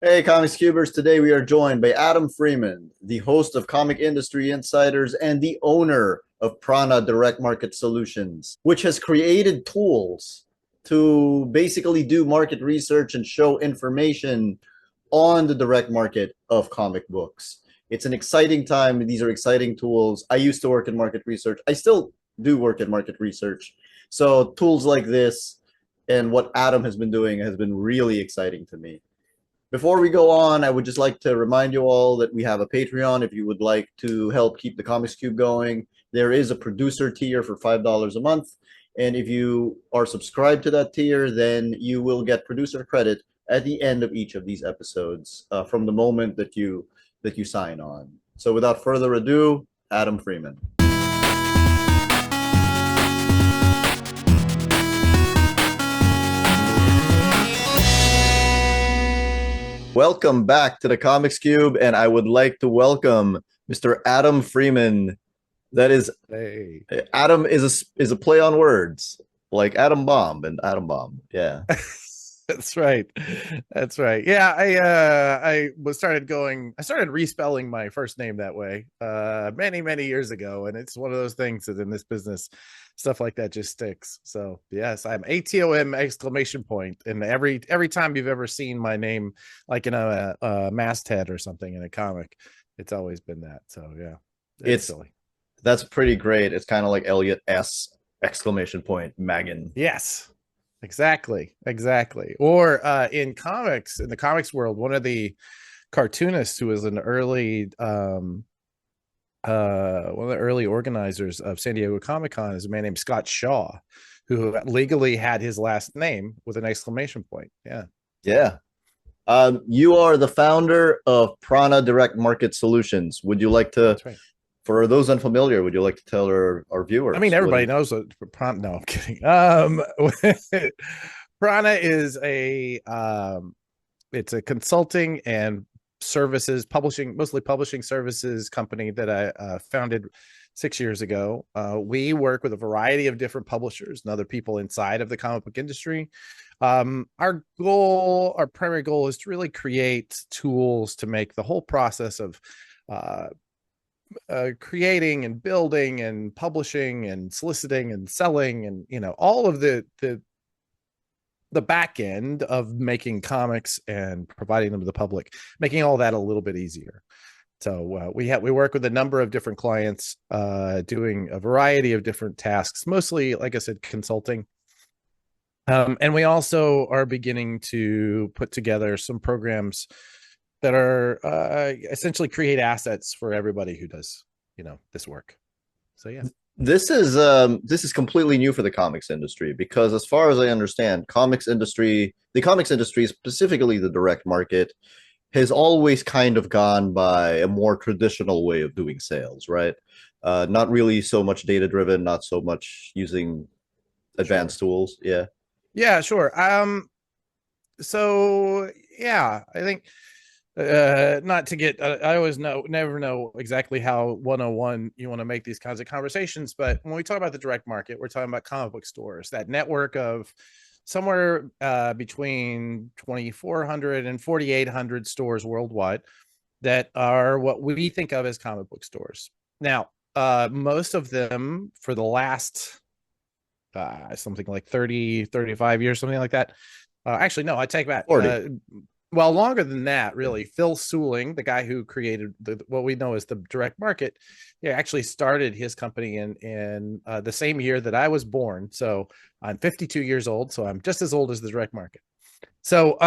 Hey, Comics Cubers. Today we are joined by Adam Freeman, the host of Comic Industry Insiders and the owner of Prana Direct Market Solutions, which has created tools to basically do market research and show information on the direct market of comic books. It's an exciting time. These are exciting tools. I used to work in market research. I still do work in market research. So tools like this and what Adam has been doing has been really exciting to me. Before we go on, I would just like to remind you all that we have a Patreon if you would like to help keep the Comics Cube going. There is a producer tier for $5 a month. And if you are subscribed to that tier, then you will get producer credit at the end of each of these episodes from the moment that you sign on. So without further ado, Adam Freeman. Welcome back to the Comics Cube, and I would like to welcome Mr. Adam Freeman. That is, Hey. Adam is a play on words, like Atom Bomb and Atom Bomb. Yeah, That's right. That's right. Yeah, I started respelling my first name that way many years ago, and it's one of those things that in this business stuff like that just sticks. So, yes, I'm ATOM exclamation point, and every time you've ever seen my name like in a masthead or something in a comic, it's always been that. So, yeah. It's it's silly. that's pretty great. It's kind of like Elliot S exclamation point Megan. Yes. Exactly. Or in comics, in the comics world, one of the cartoonists who was one of the early organizers of San Diego Comic-Con is a man named Scott Shaw, who legally had his last name with an exclamation point. Yeah. Yeah. You are the founder of Prana Direct Market Solutions. Would you like to, That's right. for those unfamiliar, would you like to tell our I mean, viewers what everybody it knows what Prana. No, I'm kidding. Prana is a it's a consulting and services publishing, mostly publishing services company that I founded 6 years ago. We work with a variety of different publishers and other people inside of the comic book industry. Our primary goal is to really create tools to make the whole process of uh, creating and building and publishing and soliciting and selling and all of the back end of making comics and providing them to the public, making all that a little bit easier. So we work with a number of different clients, doing a variety of different tasks, mostly, like I said, consulting. And we also are beginning to put together some programs that are essentially create assets for everybody who does this work. So yeah. this is completely new for the comics industry because as far as I understand, the comics industry, specifically the direct market, has always kind of gone by a more traditional way of doing sales, right? Not really so much data driven, not so much using advanced Sure. tools. Yeah. Yeah, sure. So yeah, I think not to get I always never know exactly how 101 you want to make these kinds of conversations, but when we talk about the direct market, we're talking about comic book stores, that network of somewhere between 2,400 and 4,800 stores worldwide that are what we think of as comic book stores. Now, most of them for the last something like 30, 35 years, something like that. Actually, no, I take that. 40. Well, longer than that, really. Phil Suling, the guy who created what we know as the direct market, yeah, actually started his company in the same year that I was born. So I'm 52 years old. So I'm just as old as the direct market. So,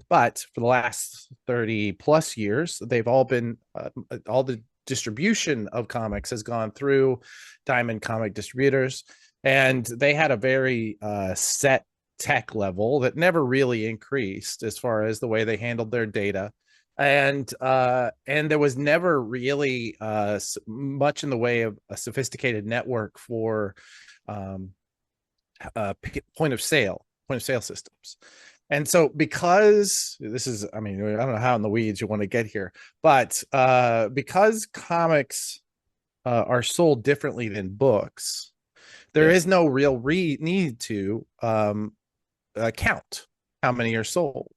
but for the last 30 plus years, they've all been all the distribution of comics has gone through Diamond Comic Distributors, and they had a very set tech level that never really increased as far as the way they handled their data. And there was never really much in the way of a sophisticated network for um, point of sale systems. And so, because this is, I mean, I don't know how in the weeds you want to get here, but because comics are sold differently than books, there Yeah. is no real need to count how many are sold,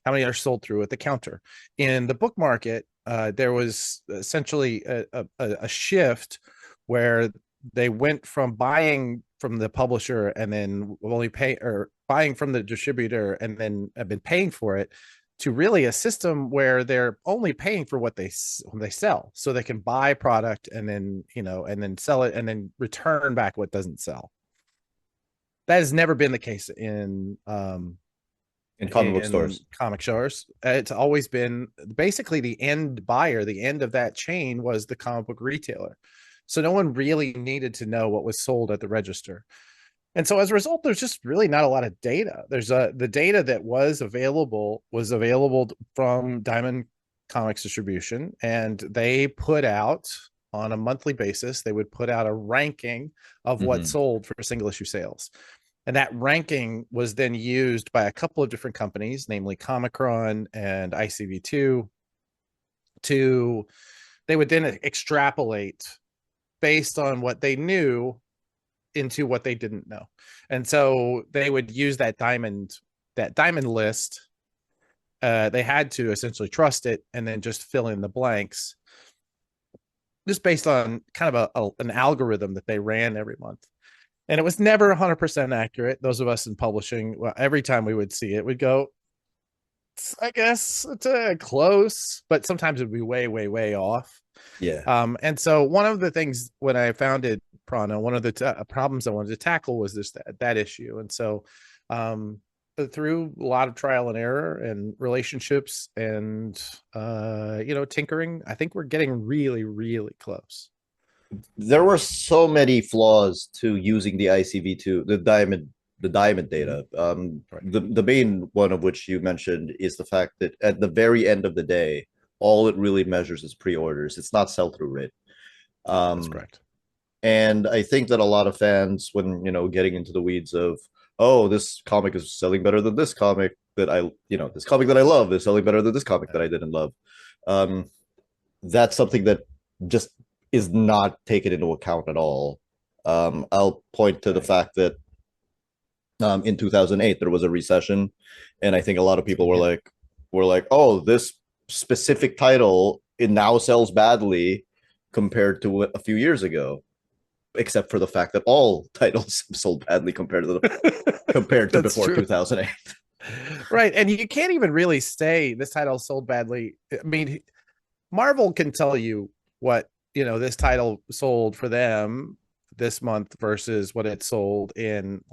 how many are sold through at the counter. In the book market, there was essentially a shift where they went from buying from the publisher and then only pay, or buying from the distributor and then have been paying for it, to really a system where they're only paying for what they sell, so they can buy product and then, and then sell it and then return back what doesn't sell. That has never been the case in comic book stores. comic stores. It's always been basically the end buyer, the end of that chain was the comic book retailer. So no one really needed to know what was sold at the register. And so as a result, there's just really not a lot of data. There's the data that was available from Diamond Comics Distribution, and they put out on a monthly basis, they would put out a ranking of what sold for single issue sales. And that ranking was then used by a couple of different companies, namely Comicron and ICV2, they would then extrapolate based on what they knew into what they didn't know. And so they would use that diamond list. They had to essentially trust it and then just fill in the blanks, just based on kind of an algorithm that they ran every month. And it was never 100% accurate. Those of us in publishing, well, every time we would see it, we'd go, I guess it's close, but sometimes it'd be way, way, way off. Yeah. And so one of the things when I founded Prana, one of the problems I wanted to tackle was that issue. And so through a lot of trial and error and relationships and tinkering, I think we're getting really, really close. There were so many flaws to using the ICV2, the diamond data. Right. The main one of which you mentioned is the fact that at the very end of the day, all it really measures is pre-orders. It's not sell-through rate. That's correct. And I think that a lot of fans, when getting into the weeds of, oh, this comic is selling better than this comic that this comic that I love is selling better than this comic that I didn't love. That's something that just is not taken into account at all. I'll point to the fact that in 2008 there was a recession, and I think a lot of people were like, oh, this specific title, it now sells badly compared to a few years ago, except for the fact that all titles sold badly compared to before true. 2008. Right, and you can't even really say this title sold badly. I mean, Marvel can tell you what this title sold for them this month versus what it sold in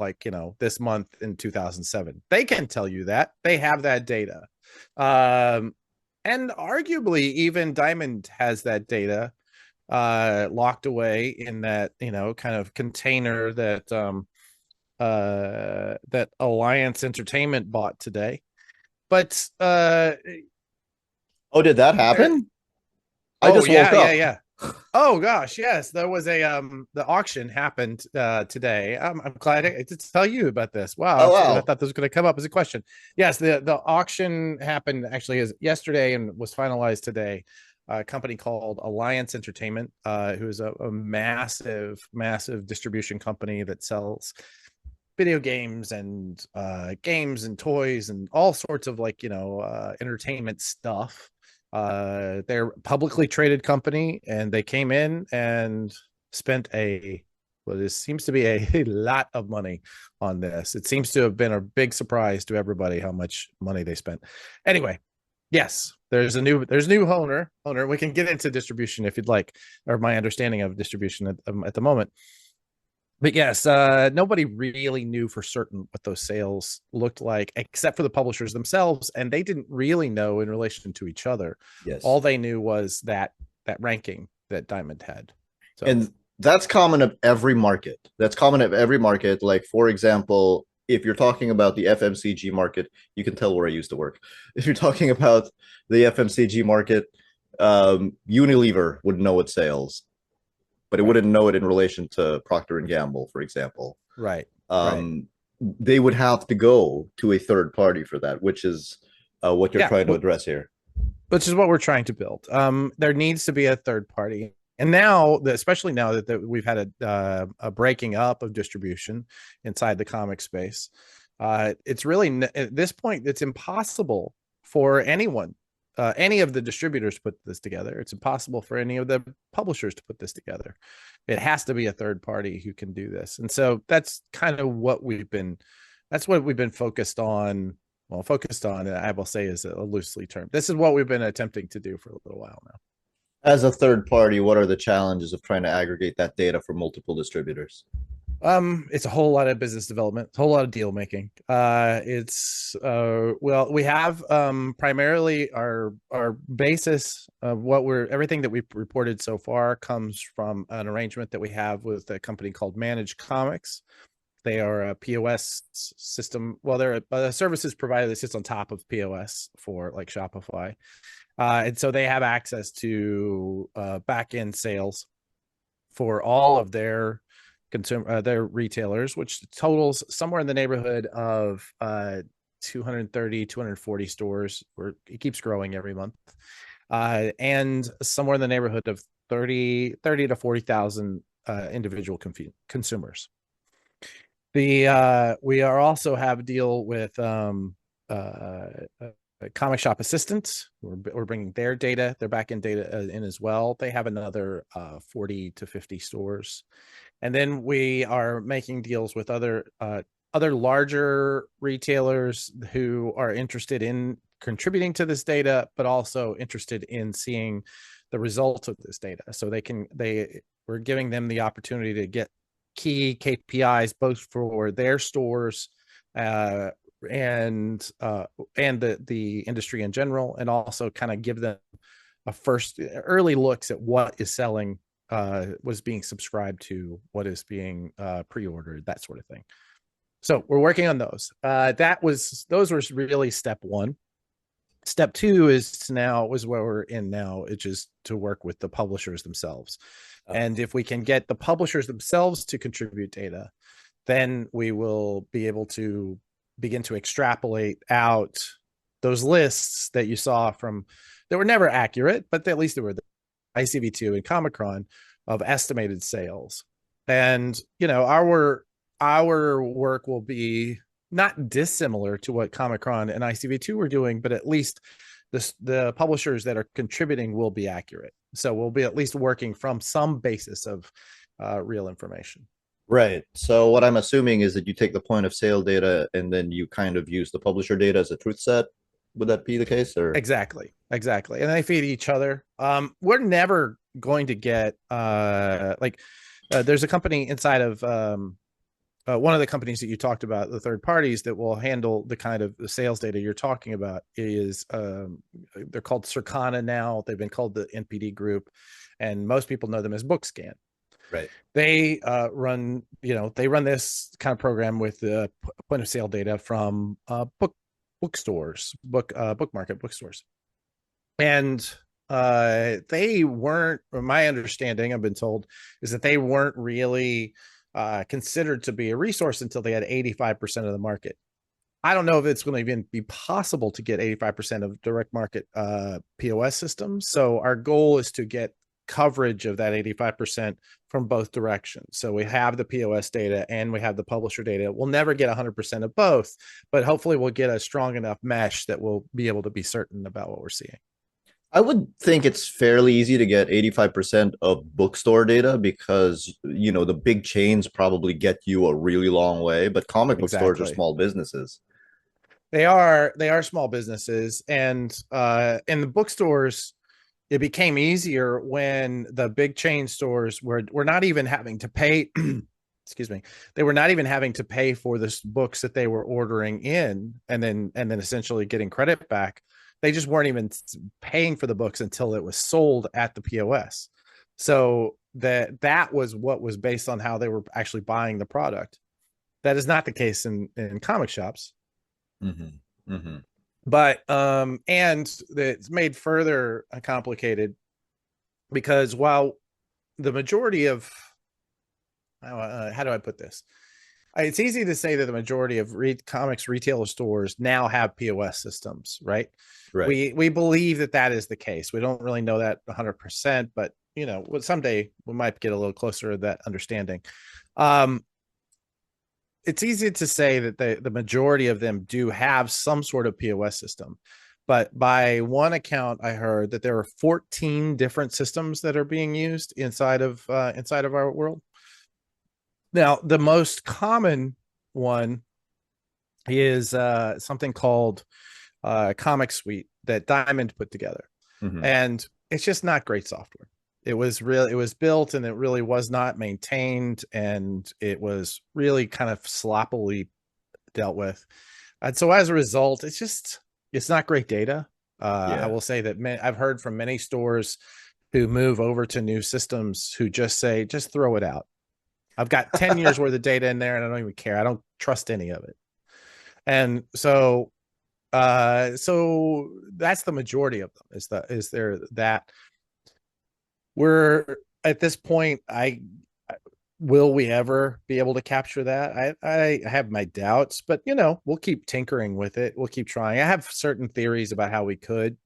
this month in 2007. They can tell you that. They have that data. And arguably even Diamond has that data locked away in that, kind of container that that Alliance Entertainment bought today. But oh, did that happen? I just woke up. Yeah. Oh gosh, yes, there was the auction happened today. I'm glad to tell you about this. Wow, I thought this was going to come up as a question. Yes, the auction happened actually yesterday and was finalized today. A company called Alliance Entertainment, who is a massive distribution company that sells video games and toys and all sorts of entertainment stuff. They're a publicly traded company, and they came in and spent seems to be a lot of money on this. It seems to have been a big surprise to everybody how much money they spent. Anyway, yes, there's a new owner. We can get into distribution if you'd like, or my understanding of distribution at the moment. But yes, nobody really knew for certain what those sales looked like, except for the publishers themselves, and they didn't really know in relation to each other. Yes, all they knew was that ranking that Diamond had. So, and that's common of every market. Like, for example, if you're talking about the FMCG market, you can tell where I used to work. If you're talking about the FMCG market, Unilever would know its sales, but it wouldn't know it in relation to Procter and Gamble, for example. Right. They would have to go to a third party for that, which is what you're trying to address here. Which is what we're trying to build. There needs to be a third party. And now, especially now that we've had a breaking up of distribution inside the comic space, It's really at this point, it's impossible for anyone, any of the distributors to put this together. It's impossible for any of the publishers to put this together. It has to be a third party who can do this. And so that's kind of what that's what we've been focused on. Well, focused on, I will say, is a loosely termed. This is what we've been attempting to do for a little while now. As a third party, what are the challenges of trying to aggregate that data for multiple distributors? It's a whole lot of business development, a whole lot of deal making. Well, we have primarily our basis of what everything that we've reported so far comes from an arrangement that we have with a company called Managed Comics. They are a POS system. Well, they're a services provider that sits on top of POS for like Shopify. And so they have access to back end sales for all of their their retailers, which totals somewhere in the neighborhood of 230, 240 stores, where it keeps growing every month. And somewhere in the neighborhood of 30 to 40,000 individual consumers. We are also have a deal with comic shop assistants. We're bringing their data, their backend data in as well. They have another 40 to 50 stores. And then we are making deals with other larger retailers who are interested in contributing to this data, but also interested in seeing the results of this data. So we're giving them the opportunity to get key KPIs both for their stores and the industry in general, and also kind of give them a first early looks at what is selling, was being subscribed to, what is being pre-ordered, that sort of thing. So we're working on those. Those were really step one. Step two is where we're in now, which is to work with the publishers themselves. And if we can get the publishers themselves to contribute data, then we will be able to begin to extrapolate out those lists that you saw that were never accurate, but at least they were the ICV2 and Comicron of estimated sales. And, our work will be not dissimilar to what Comicron and ICV2 were doing, but at least the publishers that are contributing will be accurate. So we'll be at least working from some basis of real information. Right. So what I'm assuming is that you take the point of sale data and then you kind of use the publisher data as a truth set. Would that be the case? Or Exactly. And they feed each other. We're never going to get there's a company inside of one of the companies that you talked about, the third parties that will handle the kind of the sales data you're talking about is they're called Circana now. They've been called the NPD Group, and most people know them as BookScan. Right. They run this kind of program with the point of sale data from bookstores, book market bookstores, and they weren't. My understanding, I've been told, is that they weren't really considered to be a resource until they had 85% of the market. I don't know if it's going to even be possible to get 85% of direct market POS systems. So our goal is to get coverage of that 85% from both directions. So we have the POS data and we have the publisher data. We'll never get 100% of both, but hopefully we'll get a strong enough mesh that we'll be able to be certain about what we're seeing. I would think it's fairly easy to get 85% of bookstore data because, the big chains probably get you a really long way, but comic book stores are small businesses. They are small businesses, and in the bookstores, it became easier when the big chain stores were not even having to pay. Excuse me. They were not even having to pay for the books that they were ordering in, and then essentially getting credit back. They just weren't even paying for the books until it was sold at the POS. So that was what was based on how they were actually buying the product. That is not the case in comic shops. Mm-hmm. Mm-hmm. But and it's made further complicated because while the majority of how do I put this? It's easy to say that the majority of comics retailer stores now have POS systems, right? Right. We believe that is the case. We don't really know that 100%, but someday we might get a little closer to that understanding. it's easy to say that the majority of them do have some sort of POS system. But by one account, I heard that there are 14 different systems that are being used inside of our world. Now, the most common one is something called Comic Suite that Diamond put together, Mhm. and it's just not great software. It was built and it really was not maintained, and it was really kind of sloppily dealt with. And so as a result, it's not great data. I Yeah. will say that I've heard from many stores who move over to new systems who just say, just throw it out. I've got 10 years worth of data in there and I don't even care. I don't trust any of it. And so that's the majority of them is there that we're at this point. I Will we ever be able to capture that? I have my doubts, but we'll keep tinkering with it. We'll keep trying. I have certain theories about how we could,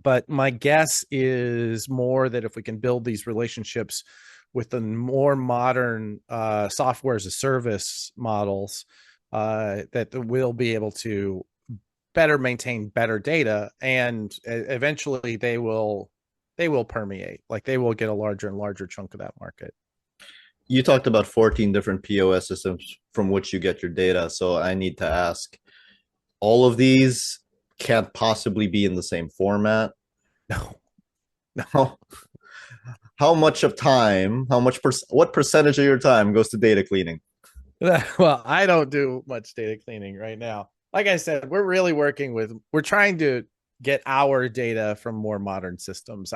but my guess is more that if we can build these relationships with the more modern software as a service models, that we'll be able to better maintain better data, and eventually they will permeate, like they will get a larger and larger chunk of that market. You talked about 14 different POS systems from which you get your data. So I need to ask, all of these can't possibly be in the same format. No, no. How, how much of time, what percentage of your time goes to data cleaning? Well, I don't do much data cleaning right now. Like I said, we're trying to get our data from more modern systems.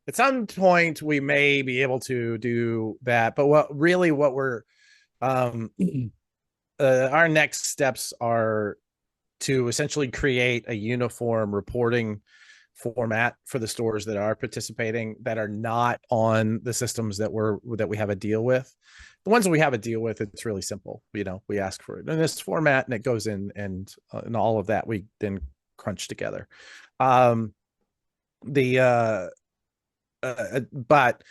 At some point we may be able to do that, but what we're um our next steps are to essentially create a uniform reporting format for the stores that are participating that are not on the systems that we have a deal with. The ones that we have a deal with, it's really simple. We ask for it in this format and it goes in, and all of that we then crunch together. Um, the but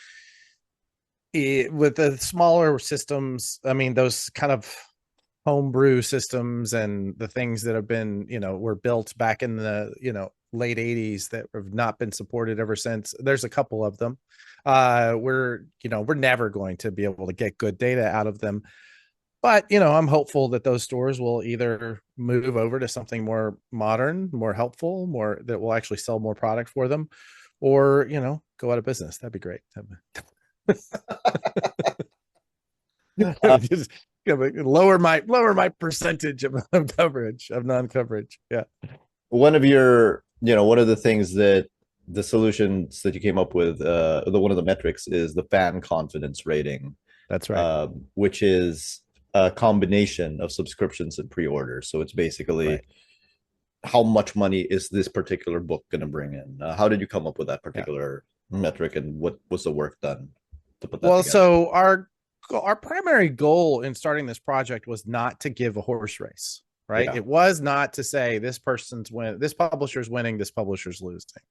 with the smaller systems, I mean, those kind of homebrew systems and the things that have been, were built back in the, late 80s that have not been supported ever since. There's a couple of them. We're never going to be able to get good data out of them. But, I'm hopeful that those stores will either move over to something more modern, more helpful, more that will actually sell more product for them, or, go out of business. That'd be great. Just lower my percentage of coverage, of non-coverage. Yeah, One of the things that the solutions that you came up with, one of the metrics is the fan confidence rating, that's right. which is a combination of subscriptions and pre-orders. So it's basically Right. how much money is this particular book going to bring in? How did you come up with that Yeah. particular metric, and what was the work done to put that Well, together? so our primary goal in starting this project was not to give a horse race, right? Yeah. It was not to say this publisher's winning, this publisher's losing.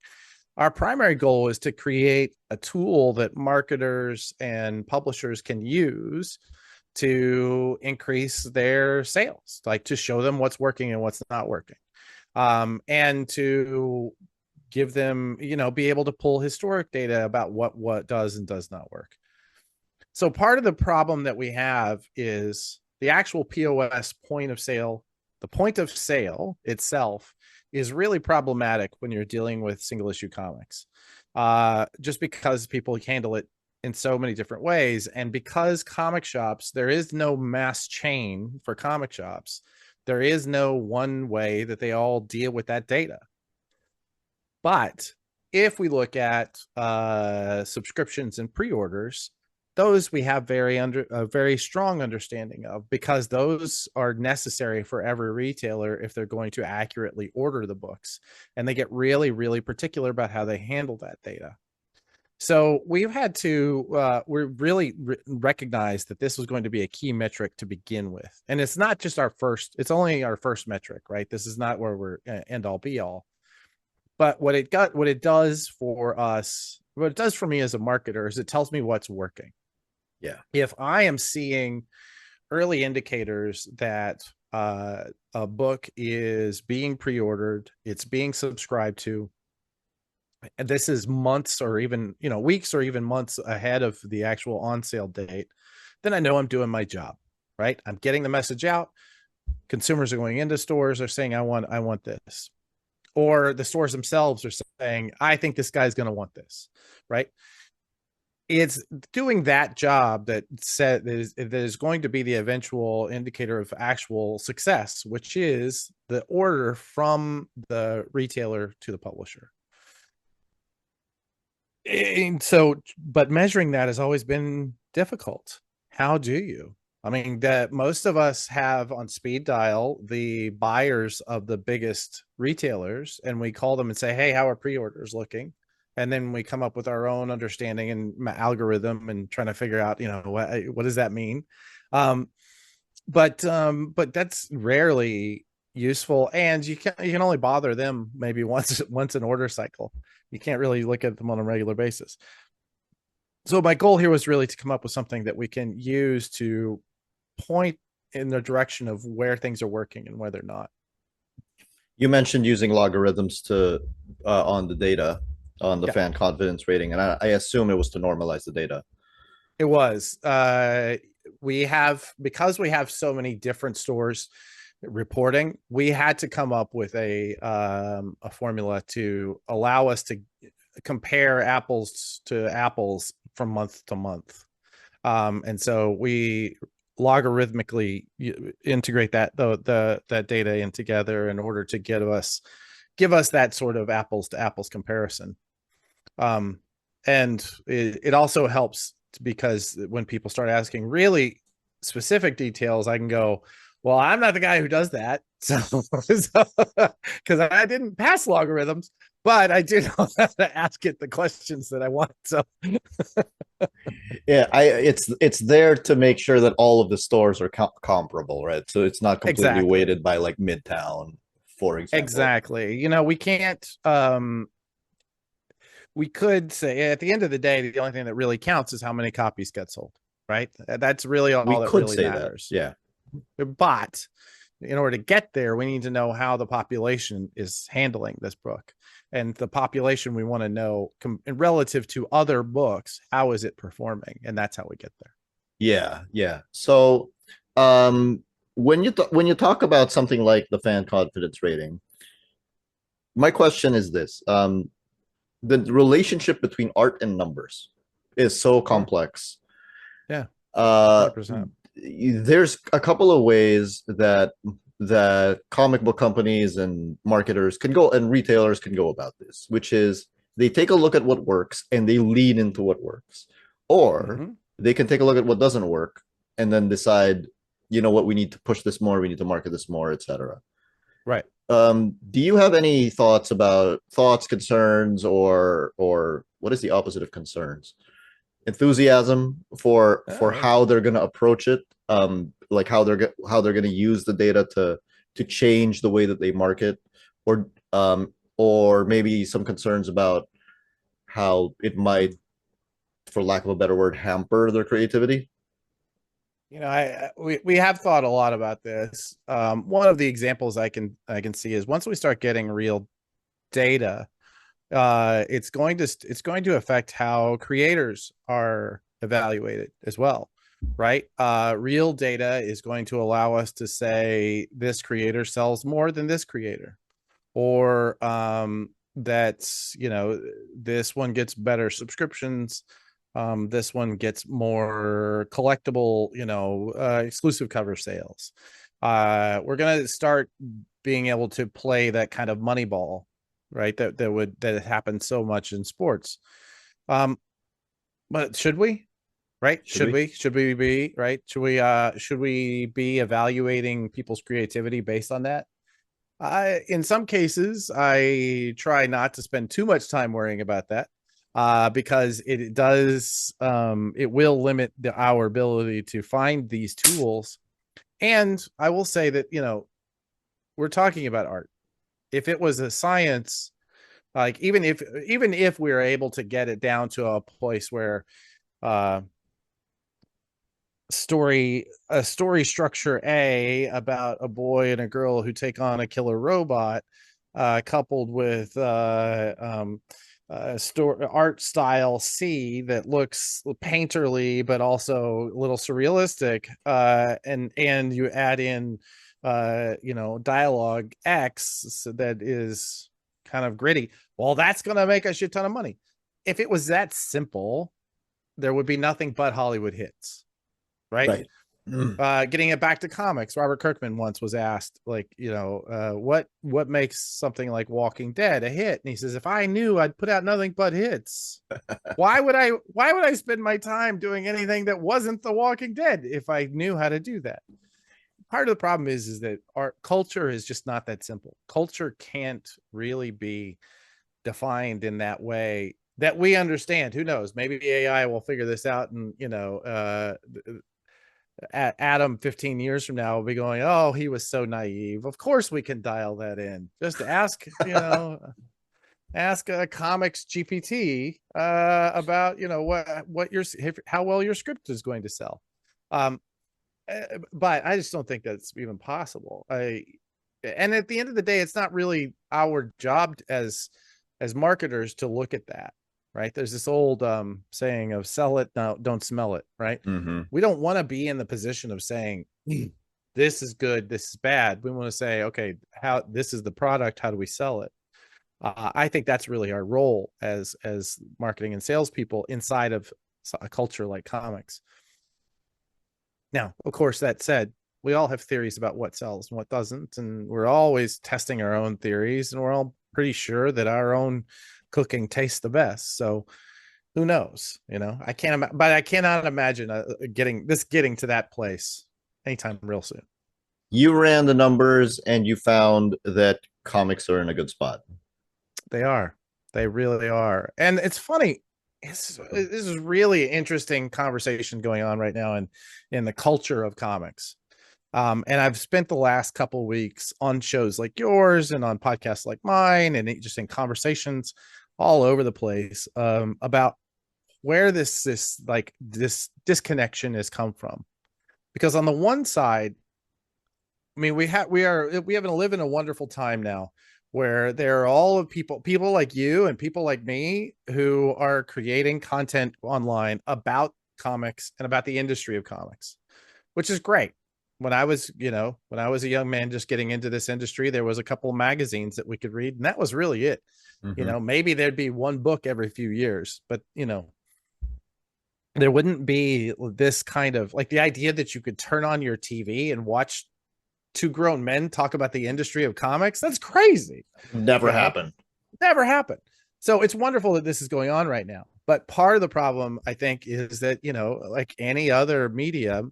Our primary goal is to create a tool that marketers and publishers can use to increase their sales, like to show them what's working and what's not working, and to give them, be able to pull historic data about what does and does not work. So part of the problem that we have is the actual POS point of sale. The point of sale itself is really problematic when you're dealing with single issue comics, just because people handle it in so many different ways. And because comic shops, there is no mass chain for comic shops, there is no one way that they all deal with that data. But if we look at subscriptions and pre-orders, those we have a very strong understanding of, because those are necessary for every retailer if they're going to accurately order the books, and they get really, really particular about how they handle that data. So we've had to we really recognize that this was going to be a key metric to begin with, and it's not just it's only our first metric, right? This is not where we're end all be all. But what it does for us, what it does for me as a marketer, is it tells me what's working. Yeah. If I am seeing early indicators that a book is being pre-ordered, it's being subscribed to, and this is months or even weeks or even months ahead of the actual on sale date, then I know I'm doing my job, right? I'm getting the message out. Consumers are going into stores, are saying, I want this, or the stores themselves are saying, I think this guy's going to want this, right? It's doing that job that is going to be the eventual indicator of actual success, which is the order from the retailer to the publisher. And so, but measuring that has always been difficult. How do you? I mean, that most of us have on speed dial the buyers of the biggest retailers, and we call them and say, "Hey, how are pre-orders looking?" And then we come up with our own understanding and algorithm and trying to figure out, what does that mean? Um, but that's rarely useful, and you can only bother them maybe once an order cycle. You can't really look at them on a regular basis. So my goal here was really to come up with something that we can use to point in the direction of where things are working and where they're not. You mentioned using logarithms to on the data on the Yeah, fan confidence rating, and I assume it was to normalize the data. it was. Because we have so many different stores reporting, we had to come up with a formula to allow us to compare apples to apples from month to month. And so we logarithmically integrate that data in together in order to give us that sort of apples to apples comparison. And it also helps because when people start asking really specific details, I can go, well, I'm not the guy who does that. So, because I didn't pass logarithms, but I do know how to ask it the questions that I want. So, Yeah, it's there to make sure that all of the stores are comparable, right? So it's not completely exactly. weighted by like Midtown, for example. Exactly. We can't we could say at the end of the day, the only thing that really counts is how many copies get sold, right? That's really We all that could really say that, matters. yeah. But in order to get there, we need to know how the population is handling this book. And the population we want to know relative to other books, how is it performing? And that's how we get there. Yeah, yeah. So, when you talk about something like the fan confidence rating, my question is this: the relationship between art and numbers is so Sure. complex. Yeah. Uh, 100%. there's a couple of ways that comic book companies and marketers can go and retailers can go about this, which is they take a look at what works and they lean into what works, or Mm-hmm. they can take a look at what doesn't work and then decide, you know what, we need to push this more, we need to market this more, etc. Right. Do you have any thoughts, concerns, or what is the opposite of concerns? Enthusiasm for Oh, how they're going to approach it, like how they're going to use the data to change the way that they market, or maybe some concerns about how it might, for lack of a better word, hamper their creativity. we have thought a lot about this. One of the examples I can see is once we start getting real data, it's going to affect how creators are evaluated as well, right? Real data is going to allow us to say this creator sells more than this creator, or that's this one gets better subscriptions, this one gets more collectible, exclusive cover sales. We're going to start being able to play that kind of money ball, right? That happens so much in sports. um but should we, right? Should should we? we should we be right should we be evaluating people's creativity based on that? In some cases, I try not to spend too much time worrying about that, because it will limit our ability to find these tools. And I will say that, we're talking about art. If it was a science, like even if we were able to get it down to a place where uh, story structure A about a boy and a girl who take on a killer robot, coupled with art style C that looks painterly but also a little surrealistic, and you add in dialogue X that is kind of gritty. Well, that's going to make a shit ton of money. If it was that simple, there would be nothing but Hollywood hits, right? Right. Mm. Getting it back to comics, Robert Kirkman once was asked, like, what makes something like Walking Dead a hit? And he says, if I knew, I'd put out nothing but hits. Why would I spend my time doing anything that wasn't The Walking Dead if I knew how to do that? Part of the problem is that our culture is just not that simple. Culture can't really be defined in that way that we understand. Who knows? Maybe the AI will figure this out, and Adam 15 years from now will be going, oh, he was so naive. Of course we can dial that in. Just ask, ask a comics GPT about, what your, how well your script is going to sell. But I just don't think that's even possible. And at the end of the day, it's not really our job as marketers to look at that, right? There's this old saying of sell it, now don't smell it, right? Mm-hmm. We don't want to be in the position of saying this is good, this is bad. We want to say, okay, how this is the product, how do we sell it? I think that's really our role as marketing and salespeople inside of a culture like comics. Now, of course, that said, we all have theories about what sells and what doesn't, and we're always testing our own theories, and we're all pretty sure that our own cooking tastes the best. So who knows? I cannot imagine getting to that place anytime real soon. You ran the numbers and you found that comics are in a good spot. They are. They really are. And it's funny. This is really interesting conversation going on right now in the culture of comics. And I've spent the last couple weeks on shows like yours and on podcasts like mine, and just in conversations all over the place about where this disconnection has come from. Because on the one side, I mean, we happen to live in a wonderful time now where there are all of people like you and people like me who are creating content online about comics and about the industry of comics, which is great. When I was a young man just getting into this industry, there was a couple of magazines that we could read, and that was really it. Mm-hmm. Maybe there'd be one book every few years, but there wouldn't be this kind of, like, the idea that you could turn on your TV and watch two grown men talk about the industry of comics. That's crazy. Never happened. Never happened. So it's wonderful that this is going on right now. But part of the problem, I think, is that, like any other media,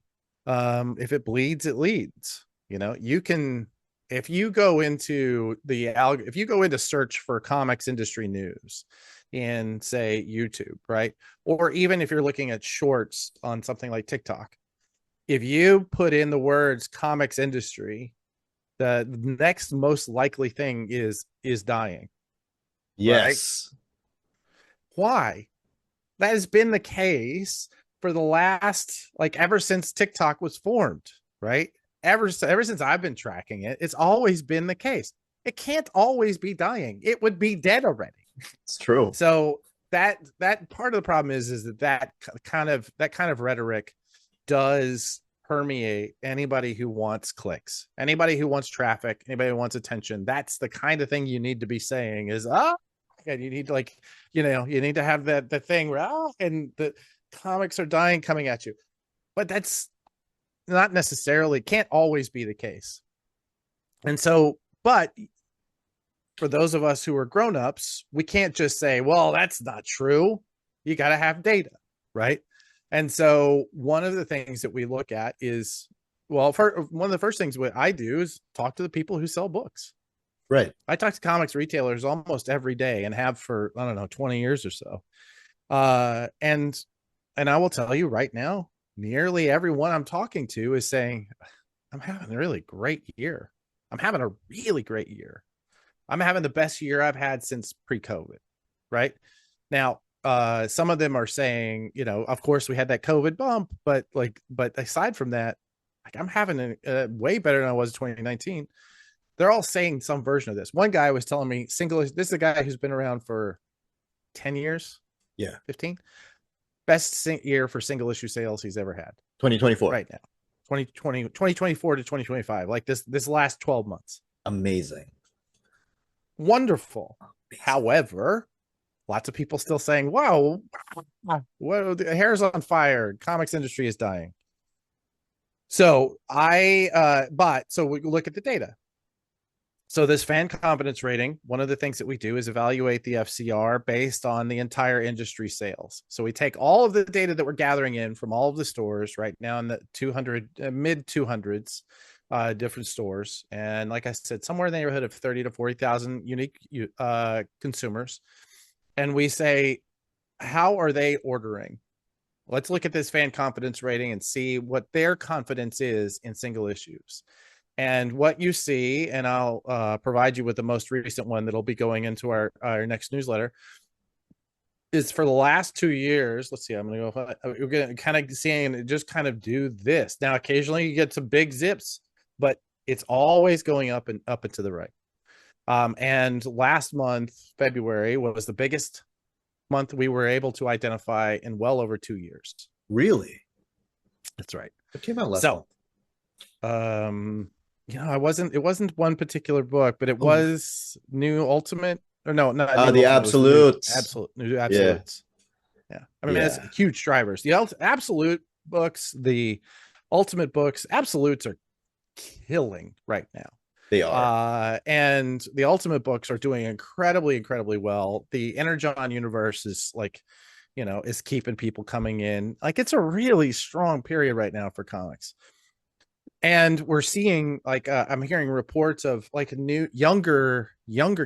if it bleeds, it leads. You can, if you go into search for comics industry news in, say, YouTube, right? Or even if you're looking at shorts on something like TikTok, if you put in the words comics industry, the next most likely thing is dying. Yes. Right? Why? That has been the case for the last, ever since TikTok was formed, right? Ever since I've been tracking it, it's always been the case. It can't always be dying. It would be dead already. It's true. So that part of the problem is that kind of rhetoric does permeate anybody who wants clicks, anybody who wants traffic, anybody who wants attention. That's the kind of thing you need to be saying is, and you need you need to have the thing where, and the comics are dying coming at you. But that's not necessarily, can't always be the case. And so, but for those of us who are grown-ups, we can't just say, well, that's not true. You got to have data, right? And so one of the things that we look at is, one of the first things what I do is talk to the people who sell books. Right. I talk to comics retailers almost every day and have for, 20 years or so. And I will tell you right now, nearly everyone I'm talking to is saying, I'm having a really great year. I'm having a really great year. I'm having the best year I've had since pre-COVID. Right now, some of them are saying, you know, of course we had that COVID bump, but aside from that, like I'm having a way better than I was in 2019. They're all saying some version of this. One guy was telling me this is a guy who's been around for 10 years. Yeah. 15. Best year for single issue sales he's ever had. 2024. Right now. 2024 to 2025. Like this last 12 months. Amazing. Wonderful. Amazing. However, lots of people still saying, wow, what, the hair's on fire. Comics industry is dying. So so we look at the data. So this fan confidence rating, one of the things that we do is evaluate the FCR based on the entire industry sales. So we take all of the data that we're gathering in from all of the stores right now in the 200, mid 200s, different stores. And like I said, somewhere in the neighborhood of 30 to 40,000 unique consumers. And we say, how are they ordering? Let's look at this fan confidence rating and see what their confidence is in single issues. And what you see, and I'll provide you with the most recent one that'll be going into our next newsletter, is for the last 2 years. Let's see, I'm going to go. We're going to kind of seeing it just kind of do this. Now, occasionally you get some big zips, but it's always going up and to the right. And last month, February, was the biggest month we were able to identify in well over 2 years. Really? That's right. It came out last month. You know, it wasn't one particular book, but it was New Ultimate, or no, not the Absolutes. New Absolutes. Yeah. I mean, it's huge drivers. The Absolute books, the Ultimate books, Absolutes are killing right now. They are. And the Ultimate books are doing incredibly, incredibly well. The Energon universe is like, you know, is keeping people coming in. Like, it's a really strong period right now for comics. And we're seeing, like, I'm hearing reports of like younger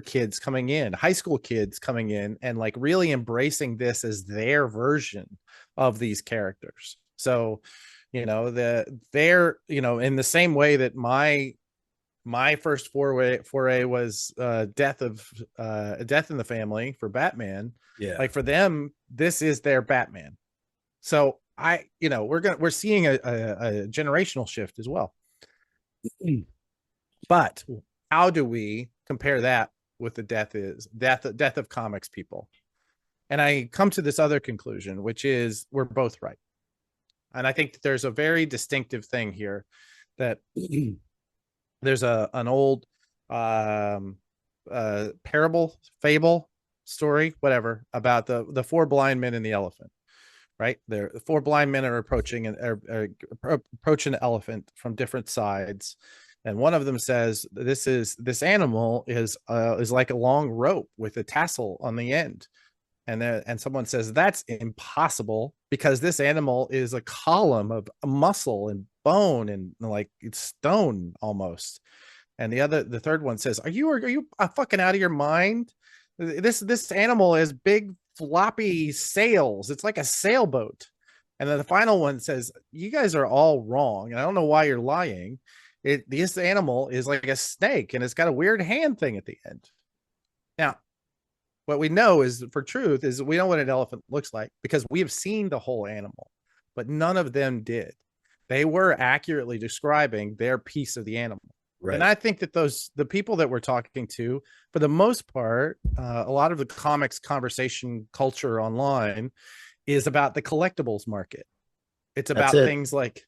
kids coming in, high school kids coming in, and like really embracing this as their version of these characters. So, you know, they're, you know, in the same way that my first foray was death in the family for Batman. Yeah. Like for them, this is their Batman. So we're seeing a generational shift as well. But how do we compare that with the death of comics people? And I come to this other conclusion, which is we're both right. And I think there's a very distinctive thing here, that there's an old fable story, whatever, about the four blind men and the elephant. Right there, the four blind men are approaching the elephant from different sides, and one of them says, this animal is like a long rope with a tassel on the end, and someone says, that's impossible, because this animal is a column of muscle and bone and like it's stone almost. And the third one says, are you fucking out of your mind? This animal is big floppy sails. It's like a sailboat. And then the final one says, you guys are all wrong, and I don't know why you're lying. This animal is like a snake, and it's got a weird hand thing at the end. Now, what we know is, for truth, is we know what an elephant looks like, because we have seen the whole animal, but none of them did. They were accurately describing their piece of the animal. Right. And I think that the people that we're talking to, for the most part, a lot of the comics conversation culture online is about the collectibles market. It's about things like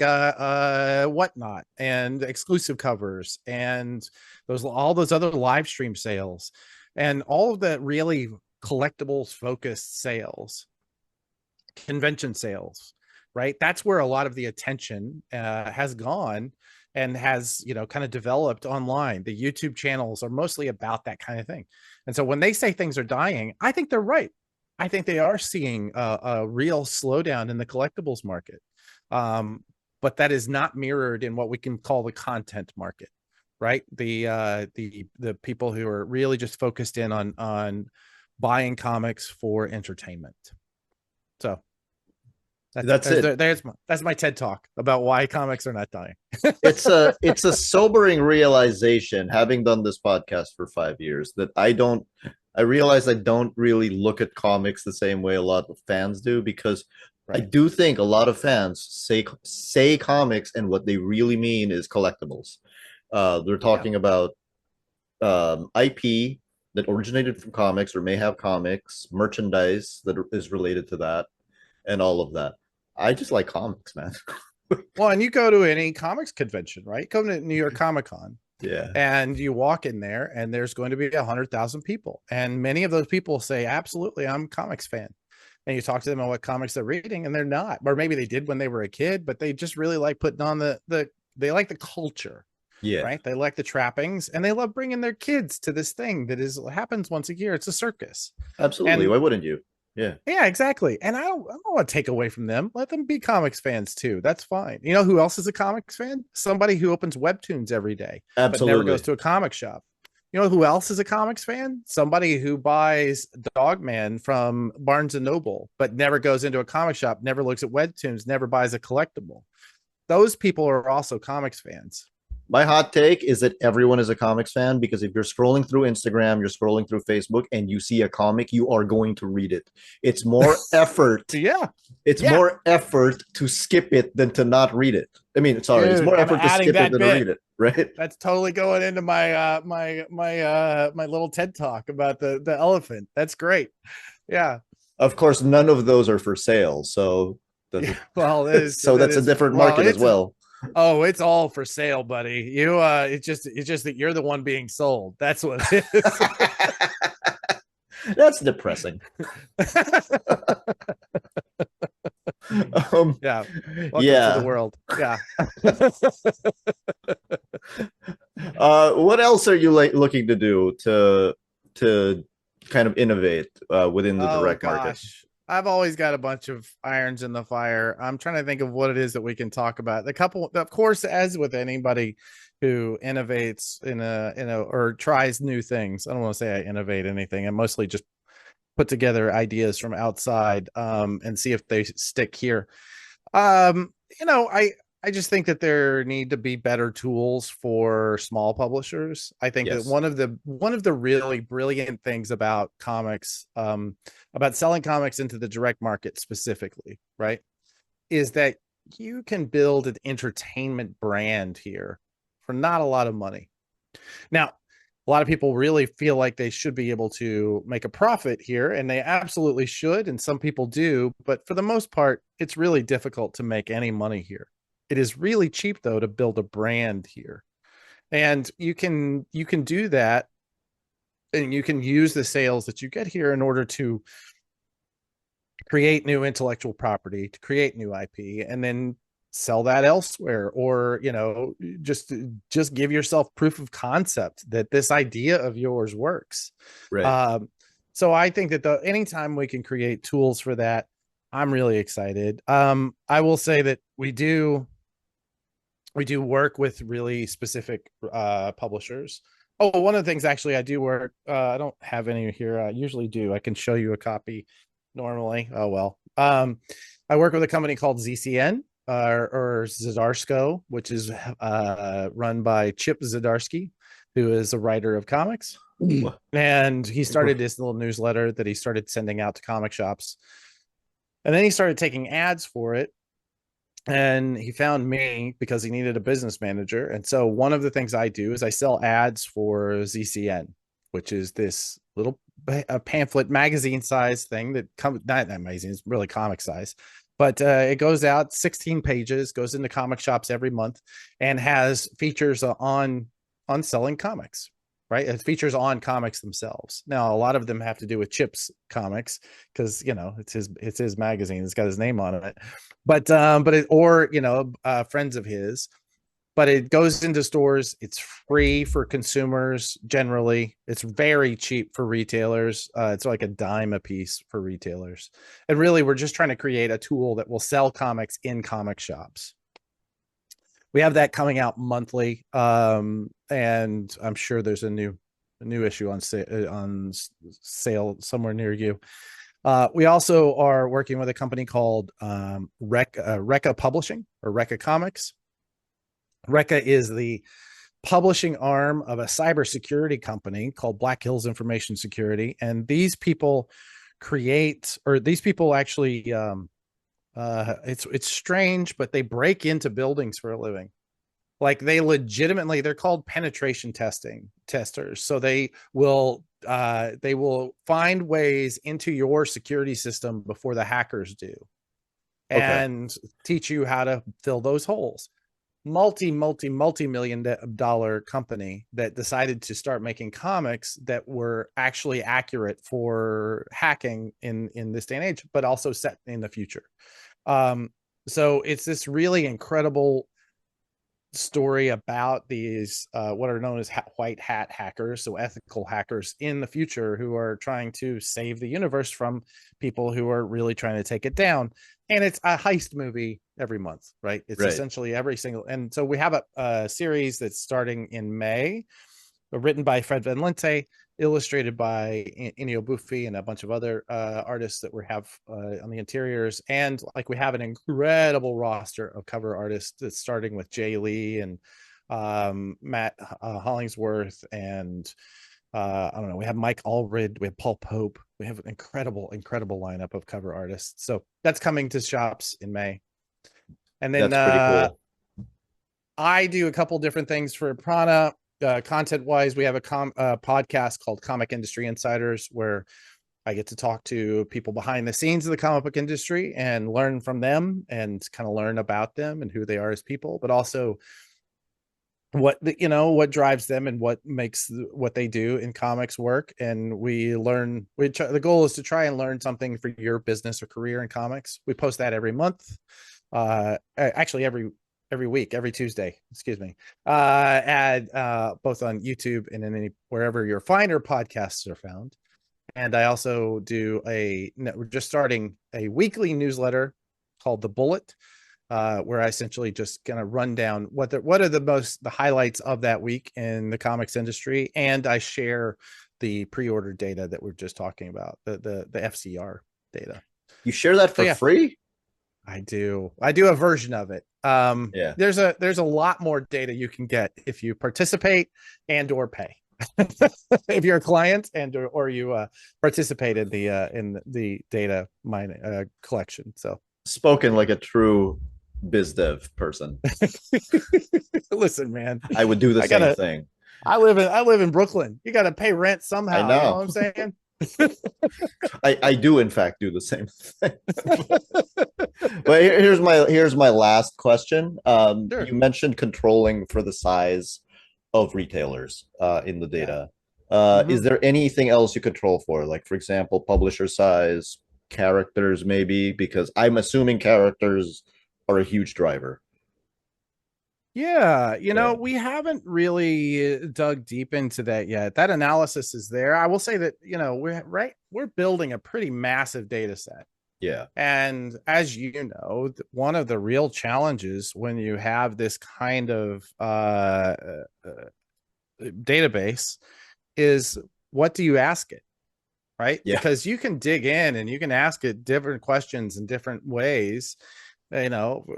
Whatnot and exclusive covers and all those other live stream sales and all of the really collectibles focused sales, convention sales, right? That's where a lot of the attention has gone and has, kind of developed online. The YouTube channels are mostly about that kind of thing. And so when they say things are dying, I think they're right. I think they are seeing a real slowdown in the collectibles market. But that is not mirrored in what we can call the content market, right? The people who are really just focused in on buying comics for entertainment. So that's it. That's my TED talk about why comics are not dying. It's a sobering realization, having done this podcast for 5 years, that I don't I realize I don't really look at comics the same way a lot of fans do because I Right. do think a lot of fans say comics and what they really mean is collectibles. They're Yeah. talking about IP that originated from comics or may have comics, merchandise that is related to that, and all of that. I just like comics, man. Well, and you go to any comics convention, right? Come to New York Comic Con, Yeah, and you walk in there, and there's going to be 100,000 people, and many of those people say, "Absolutely, I'm a comics fan." And you talk to them about what comics they're reading, and they're not, or maybe they did when they were a kid, but they just really like putting on the they like the culture, yeah, right? They like the trappings, and they love bringing their kids to this thing that is happens once a year. It's a circus, absolutely. and Why wouldn't you? Yeah, yeah, exactly. And I don't want to take away from them. Let them be comics fans too. That's fine. You know who else is a comics fan? Somebody who opens webtoons every day, but never goes absolutely. to a comic shop. You know who else is a comics fan? Somebody who buys Dogman from Barnes and Noble, but never goes into a comic shop, never looks at webtoons, never buys a collectible. Those people are also comics fans. My hot take is that everyone is a comics fan because if you're scrolling through Instagram, you're scrolling through Facebook, and you see a comic, you are going to read it. It's more effort. Yeah. It's Yeah. more effort to skip it than to not read it. I mean, sorry, it's Dude, more I'm effort to adding skip it that than to bit. read it, right? That's totally going into my little TED talk about the elephant. That's great. Yeah. Of course, none of those are for sale, so Yeah. that's Well, so that's a different well, market as well. it's all for sale, buddy. It's just that you're the one being sold. That's what it is. That's depressing. Um, Yeah. Welcome to the yeah. world. Yeah. What else are you like looking to do to kind of innovate within the Oh direct market? gosh. I've always got a bunch of irons in the fire. I'm trying to think of what it is that we can talk about. The couple, of course, as with anybody who innovates in a or tries new things. I don't want to say I innovate anything. I mostly just put together ideas from outside and see if they stick here. Um, you know, I just think that there need to be better tools for small publishers. I think that Yes. one of the really brilliant things about comics, about selling comics into the direct market specifically, right, is that you can build an entertainment brand here for not a lot of money. Now, a lot of people really feel like they should be able to make a profit here, and they absolutely should, and some people do, but for the most part, it's really difficult to make any money here. It is really cheap though to build a brand here. And you can do that, and you can use the sales that you get here in order to create new intellectual property, to create new IP, and then sell that elsewhere, or just give yourself proof of concept that this idea of yours works. Right. Um, so I think that anytime we can create tools for that, I'm really excited. I will say that we do work with really specific publishers. Oh, one of the things actually I do work. I don't have any here. I usually do. I can show you a copy normally. Oh well. I work with a company called ZCN, or Zdarsco, which is run by Chip Zdarsky, who is a writer of comics. And he started this little newsletter that he started sending out to comic shops. And then he started taking ads for it. And he found me because he needed a business manager. And so one of the things I do is I sell ads for ZCN, which is this little a pamphlet magazine size thing that comes, not that magazine, it's really comic size, but it goes out 16 pages, goes into comic shops every month, and has features on selling comics. Right, it features on comics themselves. Now, a lot of them have to do with Chip's comics because it's his magazine. It's got his name on it, but it, or friends of his. But it goes into stores. It's free for consumers generally. It's very cheap for retailers. It's like a dime a piece for retailers. And really, we're just trying to create a tool that will sell comics in comic shops. We have that coming out monthly, and I'm sure there's a new issue on sale somewhere near you. We also are working with a company called Recca Publishing, or Recca Comics. Recca is the publishing arm of a cybersecurity company called Black Hills Information Security. And these people these people actually, it's strange, but they break into buildings for a living. Like they're called penetration testers. So they will find ways into your security system before the hackers do, Okay. and teach you how to fill those holes. Multi-million-dollar company that decided to start making comics that were actually accurate for hacking in this day and age, but also set in the future. So it's this really incredible story about these what are known as white hat hackers, so ethical hackers in the future who are trying to save the universe from people who are really trying to take it down. And it's a heist movie every month, right? It's Right. essentially every single, and so we have a series that's starting in May, written by Fred Van Lente, illustrated by Ennio Buffi and a bunch of other artists that we have on the interiors. And like we have an incredible roster of cover artists that's starting with Jay Lee and Matt Hollingsworth, and I don't know, we have Mike Allred, we have Paul Pope, we have an incredible lineup of cover artists. So that's coming to shops in May. And then That's pretty cool. I do a couple different things for Prana. Content wise, we have a podcast called Comic Industry Insiders, where I get to talk to people behind the scenes of the comic book industry and learn from them and kind of learn about them and who they are as people, but also what drives them and what makes what they do in comics work. And the goal is to try and learn something for your business or career in comics. We post that every month, actually every week, every Tuesday, excuse me, both on YouTube and wherever your finer podcasts are found. And I also do we're just starting a weekly newsletter called The Bullet, where I essentially just kind of run down what are the highlights of that week in the comics industry. And I share the pre-order data that we're just talking about, the FCR data. You share that for free? I do a version of it. Yeah. There's a lot more data you can get if you participate and or pay. If you're a client and or you participate in the data mining collection. So Spoken like a true biz dev person. Listen, man, I would do the same thing. I live in Brooklyn. You got to pay rent somehow. I know. You know what I'm saying? I do in fact do the same thing. But here's my last question. Sure. You mentioned controlling for the size of retailers in the data. Is there anything else you control for? Like, for example, publisher size, characters, maybe? Because I'm assuming characters are a huge driver. Yeah, we haven't really dug deep into that yet. That analysis is there. I will say that, we're building a pretty massive data set. Yeah. And as you know, one of the real challenges when you have this kind of database is, what do you ask it? Right? Yeah. Because you can dig in and you can ask it different questions in different ways, on an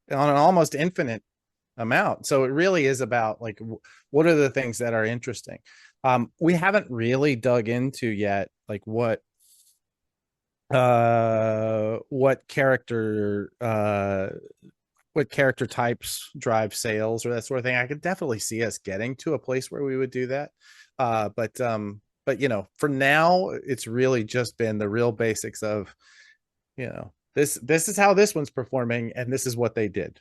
almost infinite amount. So it really is about, like, what are the things that are interesting. We haven't really dug into yet, like what character types drive sales or that sort of thing. I could definitely see us getting to a place where we would do that. But for now, it's really just been the real basics of, this is how this one's performing and this is what they did,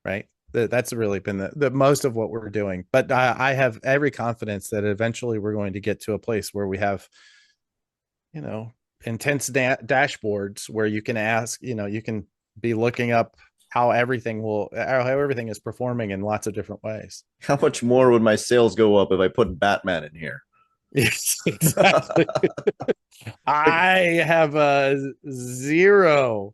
right? That's really been the most of what we're doing. But I have every confidence that eventually we're going to get to a place where we have, intense dashboards where you can ask, you can be looking up how everything is performing in lots of different ways. How much more would my sales go up if I put Batman in here? Yes, exactly. I have zero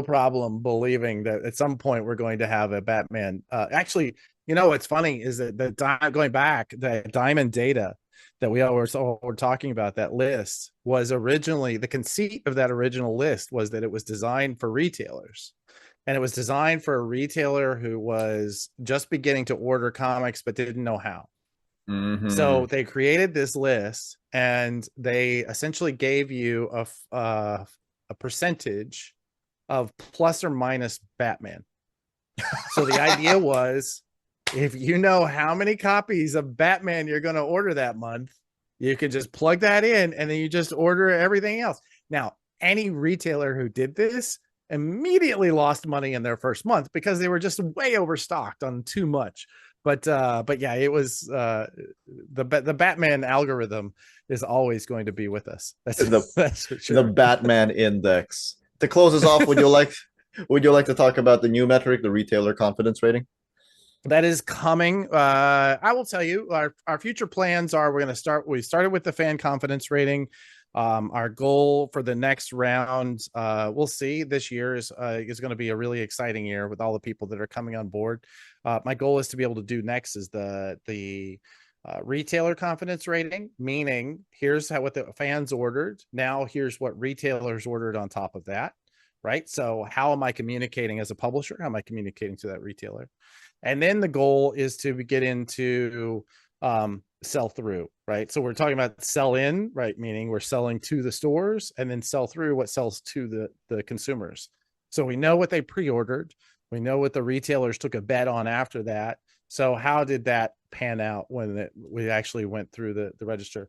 problem believing that at some point we're going to have a Batman. Actually, what's funny is that going back, the Diamond data that we're talking about, that list was originally, the conceit of that original list was that it was designed for retailers. and it was designed for a retailer who was just beginning to order comics but didn't know how. So they created this list, and they essentially gave you a percentage of plus or minus Batman. So the idea was, if you know how many copies of Batman you're going to order that month, you can just plug that in, and then you just order everything else. Now, any retailer who did this immediately lost money in their first month because they were just way overstocked on too much. But yeah, it was the Batman algorithm is always going to be with us. That's for sure. The Batman index. To close us off, would you like to talk about the new metric, the retailer confidence rating? That is coming. I will tell you, our future plans are, we started with the fan confidence rating. Our goal for the next round, we'll see, this year is going to be a really exciting year with all the people that are coming on board. My goal is to be able to do next is the retailer confidence rating, meaning here's what the fans ordered. Now here's what retailers ordered on top of that, right? So how am I communicating as a publisher? How am I communicating to that retailer? And then the goal is to get into sell through, right? So we're talking about sell in, right? Meaning we're selling to the stores, and then sell through, what sells to the consumers. So we know what they pre-ordered. We know what the retailers took a bet on after that. So how did that pan out when we actually went through the register?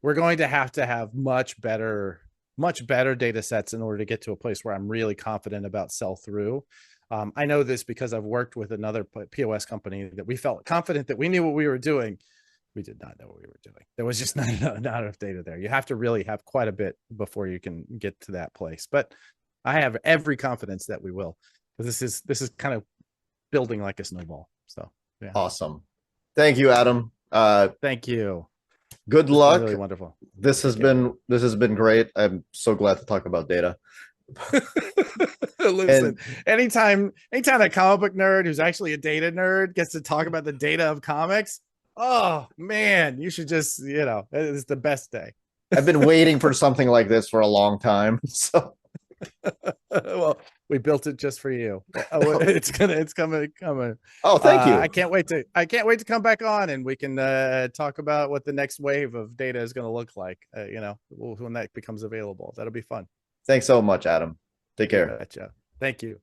We're going to have much better data sets in order to get to a place where I'm really confident about sell through. I know this because I've worked with another POS company that we felt confident that we knew what we were doing. We did not know what we were doing. There was just not enough data there. You have to really have quite a bit before you can get to that place. But I have every confidence that we will, because this is kind of building like a snowball. So yeah. Awesome. Thank you, Adam. Thank you. Good luck. Really wonderful. This has been great. I'm so glad to talk about data. Listen, anytime a comic book nerd who's actually a data nerd gets to talk about the data of comics, oh man, you should just, it's the best day. I've been waiting for something like this for a long time. So well, we built it just for you. It's coming. Oh, thank you. I can't wait to come back on, and we can talk about what the next wave of data is going to look like, when that becomes available. That'll be fun. Thanks so much, Adam. Take care. Thank you.